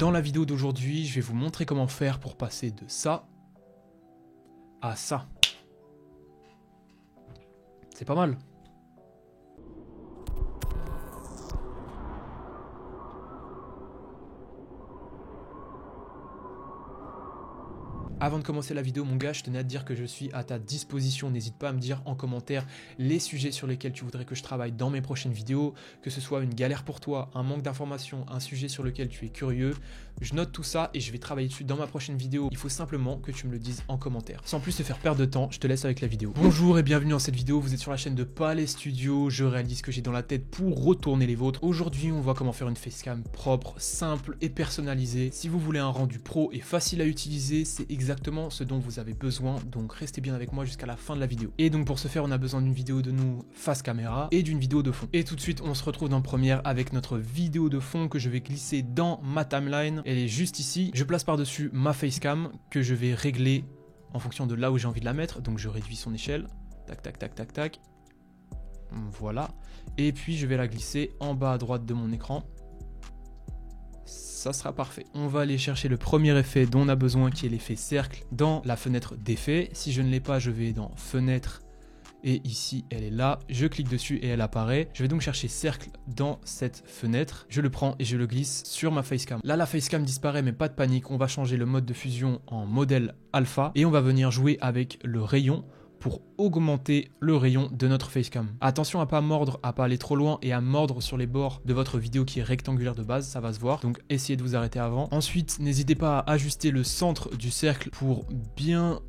Dans la vidéo d'aujourd'hui, je vais vous montrer comment faire pour passer de ça à ça. C'est pas mal. Avant de commencer la vidéo, mon gars, je tenais à te dire que je suis à ta disposition. N'hésite pas à me dire en commentaire les sujets sur lesquels tu voudrais que je travaille dans mes prochaines vidéos, que ce soit une galère pour toi, un manque d'informations, un sujet sur lequel tu es curieux. Je note tout ça et je vais travailler dessus dans ma prochaine vidéo. Il faut simplement que tu me le dises en commentaire. Sans plus te faire perdre de temps, je te laisse avec la vidéo. Bonjour et bienvenue dans cette vidéo. Vous êtes sur la chaîne de Palais Studio. Je réalise ce que j'ai dans la tête pour retourner les vôtres. Aujourd'hui, on voit comment faire une facecam propre, simple et personnalisée. Si vous voulez un rendu pro et facile à utiliser, c'est exactement ce dont vous avez besoin, donc restez bien avec moi jusqu'à la fin de la vidéo. Et donc pour ce faire, on a besoin d'une vidéo de nous face caméra et d'une vidéo de fond. Et tout de suite, on se retrouve dans première avec notre vidéo de fond que je vais glisser dans ma timeline. Elle est juste ici. Je place par-dessus ma facecam que je vais régler en fonction de là où j'ai envie de la mettre. Donc je réduis son échelle. Tac, tac, tac, tac, tac. Voilà. Et puis je vais la glisser en bas à droite de mon écran. Ça sera parfait. On va aller chercher le premier effet dont on a besoin, qui est l'effet cercle, dans la fenêtre d'effet. Si je ne l'ai pas, je vais dans fenêtre et ici elle est là. Je clique dessus et elle apparaît. Je vais donc chercher cercle dans cette fenêtre. Je le prends et je le glisse sur ma facecam. Là, la facecam disparaît, mais pas de panique. On va changer le mode de fusion en modèle alpha et on va venir jouer avec le rayon pour augmenter le rayon de notre facecam. Attention à pas mordre, à pas aller trop loin et à mordre sur les bords de votre vidéo qui est rectangulaire de base, ça va se voir. Donc essayez de vous arrêter avant. Ensuite, n'hésitez pas à ajuster le centre du cercle pour bien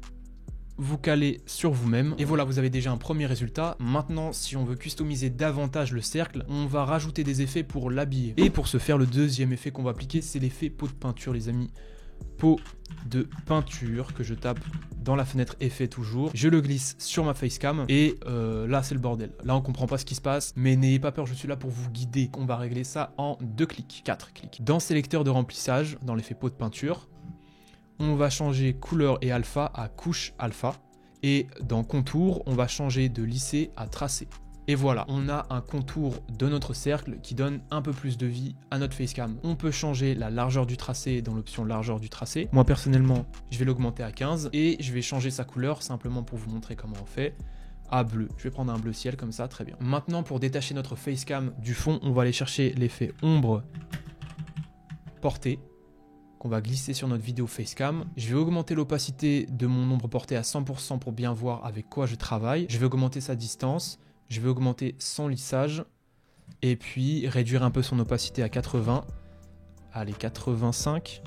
vous caler sur vous-même. Et voilà, vous avez déjà un premier résultat. Maintenant, si on veut customiser davantage le cercle, on va rajouter des effets pour l'habiller. Et pour ce faire, le deuxième effet qu'on va appliquer, c'est l'effet pot de peinture, les amis. Pot de peinture que je tape dans la fenêtre effet toujours. Je le glisse sur ma facecam et là c'est le bordel. Là on comprend pas ce qui se passe, mais n'ayez pas peur, je suis là pour vous guider. On va régler ça en 2 clics, 4 clics. Dans sélecteur de remplissage, dans l'effet pot de peinture, on va changer couleur et alpha à couche alpha. Et dans contour, on va changer de lisser à tracé. Et voilà, on a un contour de notre cercle qui donne un peu plus de vie à notre facecam. On peut changer la largeur du tracé dans l'option largeur du tracé. Moi personnellement, je vais l'augmenter à 15 et je vais changer sa couleur simplement pour vous montrer comment on fait. À bleu, je vais prendre un bleu ciel comme ça, très bien. Maintenant, pour détacher notre facecam du fond, on va aller chercher l'effet ombre portée qu'on va glisser sur notre vidéo facecam. Je vais augmenter l'opacité de mon ombre portée à 100% pour bien voir avec quoi je travaille. Je vais augmenter sa distance. Je vais augmenter son lissage et puis réduire un peu son opacité à 80. Allez, 85.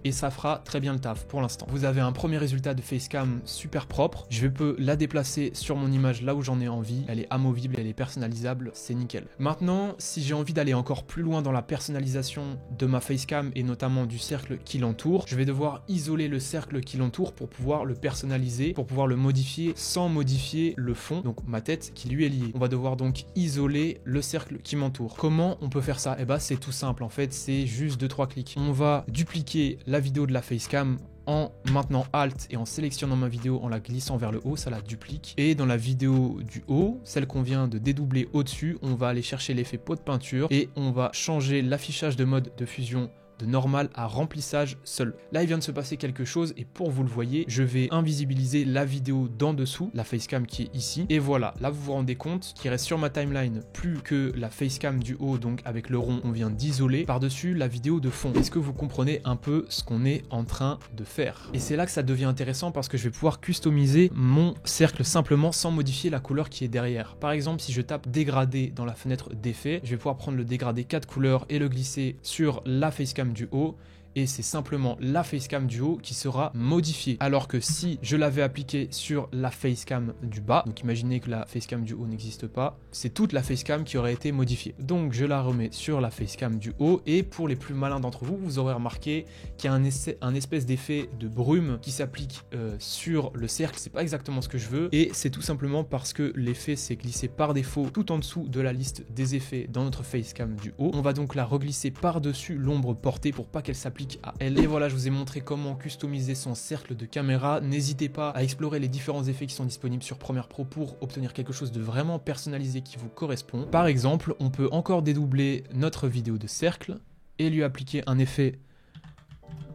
Et ça fera très bien le taf pour l'instant. Vous avez un premier résultat de facecam super propre. Je peux la déplacer sur mon image là où j'en ai envie. Elle est amovible, elle est personnalisable, c'est nickel. Maintenant, si j'ai envie d'aller encore plus loin dans la personnalisation de ma facecam et notamment du cercle qui l'entoure, je vais devoir isoler le cercle qui l'entoure pour pouvoir le personnaliser, pour pouvoir le modifier sans modifier le fond, donc ma tête qui lui est liée. On va devoir donc isoler le cercle qui m'entoure. Comment on peut faire ça? Eh ben c'est tout simple en fait, c'est juste 2-3 clics. On va dupliquer la vidéo de la facecam en maintenant Alt et en sélectionnant ma vidéo en la glissant vers le haut, ça la duplique. Et dans la vidéo du haut, celle qu'on vient de dédoubler au-dessus, on va aller chercher l'effet pot de peinture et on va changer l'affichage de mode de fusion de normal à remplissage seul. Là, il vient de se passer quelque chose et pour vous le voyez, je vais invisibiliser la vidéo d'en dessous, la facecam qui est ici. Et voilà, là vous vous rendez compte qu'il reste sur ma timeline plus que la facecam du haut, donc avec le rond, on vient d'isoler par-dessus la vidéo de fond. Est-ce que vous comprenez un peu ce qu'on est en train de faire? Et c'est là que ça devient intéressant parce que je vais pouvoir customiser mon cercle simplement sans modifier la couleur qui est derrière. Par exemple, si je tape dégradé dans la fenêtre d'effet, je vais pouvoir prendre le dégradé 4 couleurs et le glisser sur la facecam du haut et c'est simplement la facecam du haut qui sera modifiée. Alors que si je l'avais appliqué sur la facecam du bas, donc imaginez que la facecam du haut n'existe pas, c'est toute la facecam qui aurait été modifiée. Donc je la remets sur la facecam du haut et pour les plus malins d'entre vous, vous aurez remarqué qu'il y a un espèce d'effet de brume qui s'applique sur le cercle. C'est pas exactement ce que je veux et c'est tout simplement parce que l'effet s'est glissé par défaut tout en dessous de la liste des effets dans notre facecam du haut. On va donc la reglisser par-dessus l'ombre portée pour pas qu'elle s'applique à elle. Et voilà, je vous ai montré comment customiser son cercle de caméra. N'hésitez pas à explorer les différents effets qui sont disponibles sur Premiere Pro pour obtenir quelque chose de vraiment personnalisé qui vous correspond. Par exemple, on peut encore dédoubler notre vidéo de cercle et lui appliquer un effet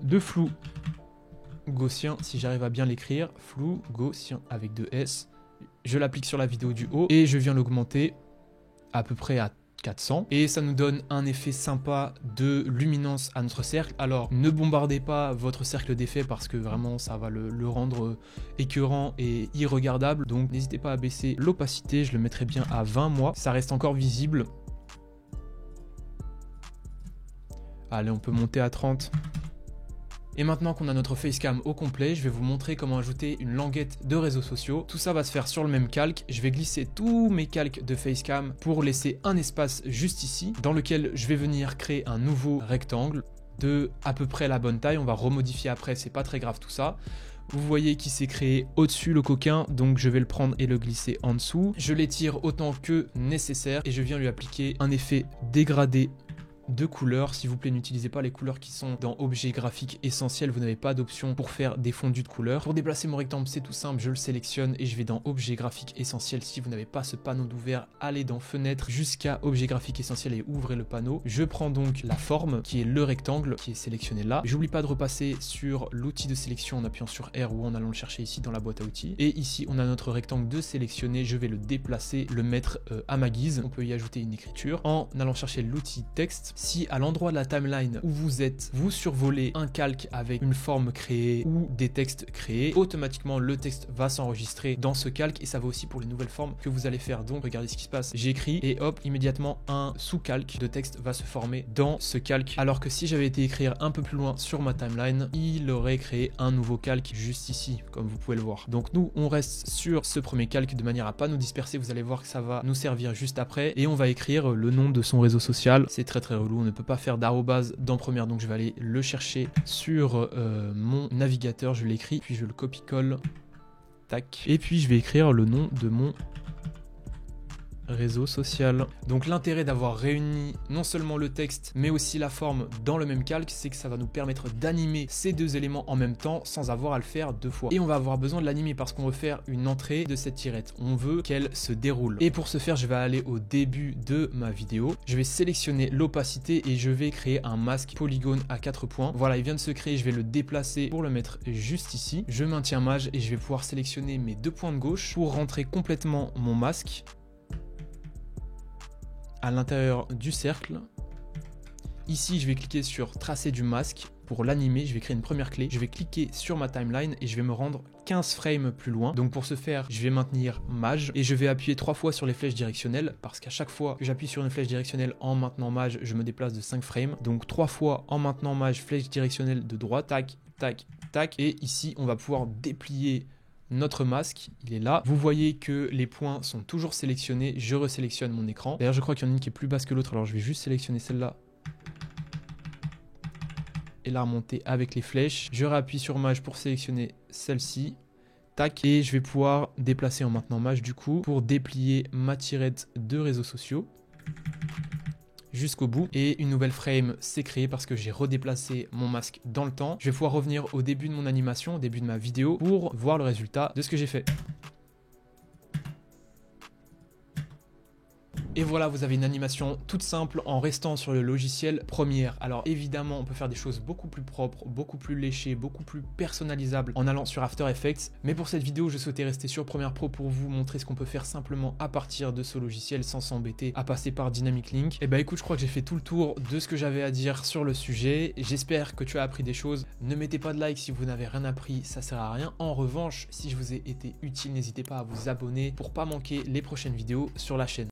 de flou gaussien, si j'arrive à bien l'écrire, flou gaussien avec 2 S. Je l'applique sur la vidéo du haut et je viens l'augmenter à peu près à 400 et ça nous donne un effet sympa de luminance à notre cercle. Alors ne bombardez pas votre cercle d'effet parce que vraiment ça va le rendre écœurant et irregardable, donc n'hésitez pas à baisser l'opacité, je le mettrai bien à 20 moi, ça reste encore visible. Allez, on peut monter à 30. Et maintenant qu'on a notre facecam au complet, je vais vous montrer comment ajouter une languette de réseaux sociaux. Tout ça va se faire sur le même calque. Je vais glisser tous mes calques de facecam pour laisser un espace juste ici, dans lequel je vais venir créer un nouveau rectangle de à peu près la bonne taille. On va remodifier après, c'est pas très grave tout ça. Vous voyez qu'il s'est créé au-dessus le coquin, donc je vais le prendre et le glisser en dessous. Je l'étire autant que nécessaire et je viens lui appliquer un effet dégradé de couleurs. S'il vous plaît, n'utilisez pas les couleurs qui sont dans objet graphique essentiel, vous n'avez pas d'option pour faire des fondus de couleurs. Pour déplacer mon rectangle, c'est tout simple, je le sélectionne et je vais dans objet graphique essentiel. Si vous n'avez pas ce panneau d'ouvert, allez dans fenêtre jusqu'à objet graphique essentiel et ouvrez le panneau. Je prends donc la forme qui est le rectangle qui est sélectionné là. J'oublie pas de repasser sur l'outil de sélection en appuyant sur R ou en allant le chercher ici dans la boîte à outils. Et ici, on a notre rectangle de sélectionner. Je vais le déplacer, le mettre à ma guise. On peut y ajouter une écriture en allant chercher l'outil texte. Si à l'endroit de la timeline où vous êtes, vous survolez un calque avec une forme créée ou des textes créés, automatiquement le texte va s'enregistrer dans ce calque et ça va aussi pour les nouvelles formes que vous allez faire. Donc regardez ce qui se passe, j'écris et hop, immédiatement un sous-calque de texte va se former dans ce calque. Alors que si j'avais été écrire un peu plus loin sur ma timeline, il aurait créé un nouveau calque juste ici, comme vous pouvez le voir. Donc nous, on reste sur ce premier calque de manière à pas nous disperser. Vous allez voir que ça va nous servir juste après et on va écrire le nom de son réseau social. C'est très relou, on ne peut pas faire d'arrobase dans Première, donc je vais aller le chercher sur mon navigateur, je l'écris, puis je le copie-colle, tac, et puis je vais écrire le nom de mon réseau social. Donc l'intérêt d'avoir réuni non seulement le texte mais aussi la forme dans le même calque, c'est que ça va nous permettre d'animer ces deux éléments en même temps sans avoir à le faire deux fois. Et on va avoir besoin de l'animer parce qu'on veut faire une entrée de cette tirette, on veut qu'elle se déroule. Et pour ce faire, je vais aller au début de ma vidéo, je vais sélectionner l'opacité et je vais créer un masque polygone à 4 points. Voilà, il vient de se créer, je vais le déplacer pour le mettre juste ici. Je maintiens maj et je vais pouvoir sélectionner mes deux points de gauche pour rentrer complètement mon masque à l'intérieur du cercle. Ici, je vais cliquer sur tracer du masque pour l'animer. Je vais créer une première clé. Je vais cliquer sur ma timeline et je vais me rendre 15 frames plus loin. Donc pour ce faire, je vais maintenir maj et je vais appuyer 3 fois sur les flèches directionnelles parce qu'à chaque fois que j'appuie sur une flèche directionnelle en maintenant maj, je me déplace de 5 frames. Donc 3 fois en maintenant maj, flèche directionnelle de droite, tac, tac, tac. Et ici, on va pouvoir déplier notre masque, il est là. Vous voyez que les points sont toujours sélectionnés. Je resélectionne mon écran. D'ailleurs, je crois qu'il y en a une qui est plus basse que l'autre. Alors, je vais juste sélectionner celle-là et la remonter avec les flèches. Je réappuie sur maj pour sélectionner celle-ci. Tac. Et je vais pouvoir déplacer en maintenant maj du coup pour déplier ma tirette de réseaux sociaux jusqu'au bout et une nouvelle frame s'est créée parce que j'ai redéplacé mon masque dans le temps. Je vais pouvoir revenir au début de mon animation, au début de ma vidéo pour voir le résultat de ce que j'ai fait. Et voilà, vous avez une animation toute simple en restant sur le logiciel Premiere. Alors évidemment, on peut faire des choses beaucoup plus propres, beaucoup plus léchées, beaucoup plus personnalisables en allant sur After Effects. Mais pour cette vidéo, je souhaitais rester sur Premiere Pro pour vous montrer ce qu'on peut faire simplement à partir de ce logiciel sans s'embêter à passer par Dynamic Link. Et bah écoute, je crois que j'ai fait tout le tour de ce que j'avais à dire sur le sujet. J'espère que tu as appris des choses. Ne mettez pas de like si vous n'avez rien appris, ça sert à rien. En revanche, si je vous ai été utile, n'hésitez pas à vous abonner pour pas manquer les prochaines vidéos sur la chaîne.